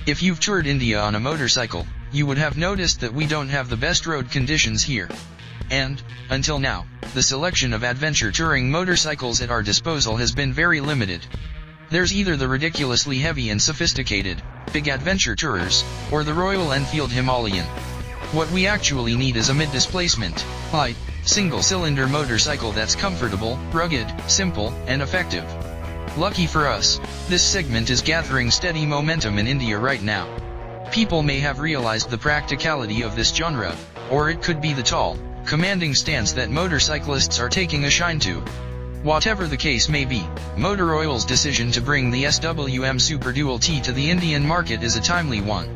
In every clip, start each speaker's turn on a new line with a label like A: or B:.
A: If you've toured India on a motorcycle, you would have noticed that we don't have the best road conditions here. And, until now, the selection of adventure touring motorcycles at our disposal has been very limited. There's either the ridiculously heavy and sophisticated, big adventure tourers, or the Royal Enfield Himalayan. What we actually need is a mid-displacement, light, single-cylinder motorcycle that's comfortable, rugged, simple, and effective. Lucky for us, this segment is gathering steady momentum in India right now. People may have realized the practicality of this genre, or it could be the tall, commanding stance that motorcyclists are taking a shine to. Whatever the case may be, Motor Oil's decision to bring the SWM Superdual T to the Indian market is a timely one.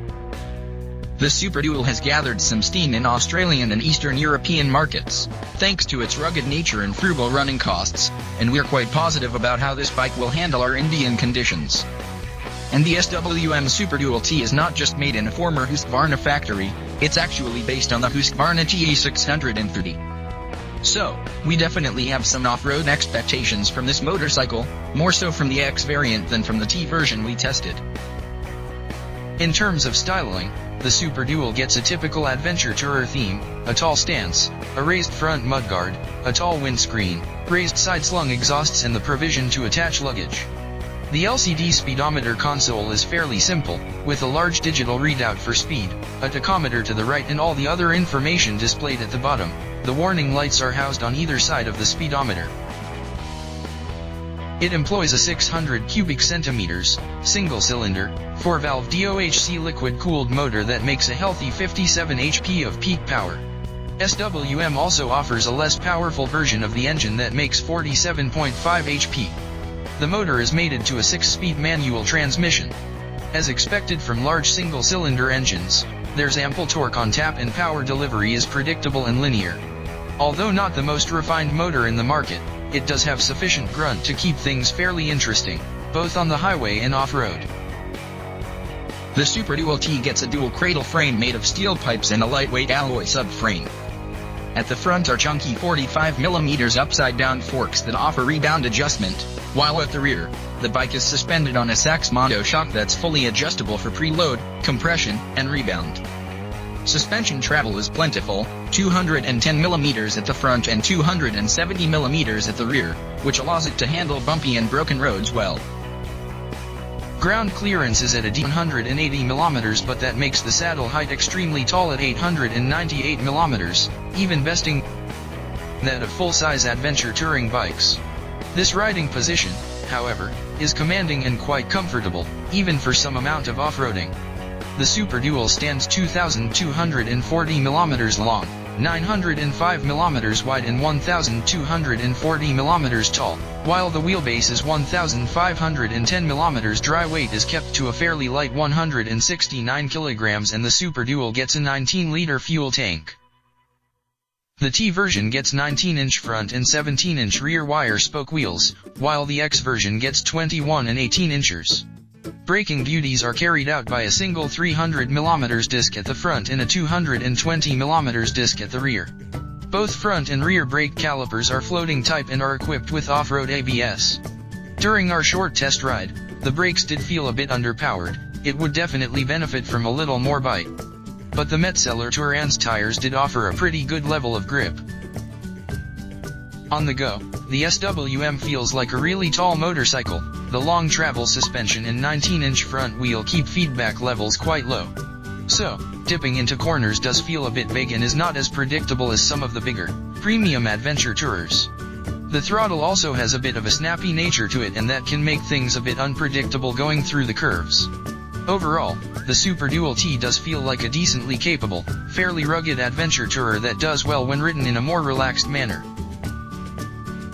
B: The Superdual has gathered some steam in Australian and Eastern European markets, thanks to its rugged nature and frugal running costs, and we're quite positive about how this bike will handle our Indian conditions. And the SWM Superdual T is not just made in a former Husqvarna factory, it's actually based on the Husqvarna TA630. So, we definitely have some off-road expectations from this motorcycle, more so from the X variant than from the T version we tested.
A: In terms of styling, the Superdual gets a typical adventure tourer theme: a tall stance, a raised front mudguard, a tall windscreen, raised side-slung exhausts and the provision to attach luggage. The LCD speedometer console is fairly simple, with a large digital readout for speed, a tachometer to the right and all the other information displayed at the bottom. The warning lights are housed on either side of the speedometer. It employs a 600 cubic centimeters, single-cylinder, 4-valve DOHC liquid-cooled motor that makes a healthy 57 HP of peak power. SWM also offers a less powerful version of the engine that makes 47.5 HP. The motor is mated to a 6-speed manual transmission. As expected from large single-cylinder engines, there's ample torque on tap and power delivery is predictable and linear. Although not the most refined motor in the market, it does have sufficient grunt to keep things fairly interesting, both on the highway and off-road.
B: The Superdual T gets a dual cradle frame made of steel pipes and a lightweight alloy subframe. At the front are chunky 45mm upside-down forks that offer rebound adjustment, while at the rear, the bike is suspended on a Sachs monoshock that's fully adjustable for preload, compression, and rebound. Suspension travel is plentiful, 210mm at the front and 270mm at the rear, which allows it to handle bumpy and broken roads well.
A: Ground clearance is at a 180mm, but that makes the saddle height extremely tall at 898mm, even besting that of full-size adventure touring bikes. This riding position, however, is commanding and quite comfortable, even for some amount of off-roading. The Superdual stands 2,240mm long, 905mm wide and 1,240mm tall, while the wheelbase is 1,510mm. Dry weight is kept to a fairly light 169 kg and the Superdual gets a 19-liter fuel tank. The T version gets 19-inch front and 17-inch rear wire spoke wheels, while the X version gets 21 and 18 inchers. Braking duties are carried out by a single 300mm disc at the front and a 220mm disc at the rear. Both front and rear brake calipers are floating type and are equipped with off-road ABS. During our short test ride, the brakes did feel a bit underpowered. It would definitely benefit from a little more bite. But the Metzeler Tourance tires did offer a pretty good level of grip. On the go, the SWM feels like a really tall motorcycle. The long travel suspension and 19-inch front wheel keep feedback levels quite low. So, dipping into corners does feel a bit big and is not as predictable as some of the bigger, premium adventure tourers. The throttle also has a bit of a snappy nature to it and that can make things a bit unpredictable going through the curves. Overall, the Superdual T does feel like a decently capable, fairly rugged adventure tourer that does well when ridden in a more relaxed manner.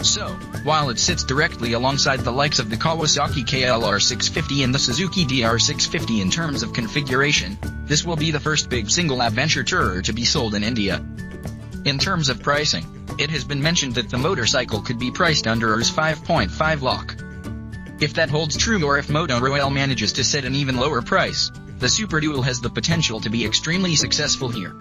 A: So, while it sits directly alongside the likes of the Kawasaki KLR650 and the Suzuki DR650 in terms of configuration, this will be the first big single adventure tourer to be sold in India. In terms of pricing, it has been mentioned that the motorcycle could be priced under Rs 5.5 lakh. If that holds true, or if Motor Oil manages to set an even lower price, the Superdual has the potential to be extremely successful here.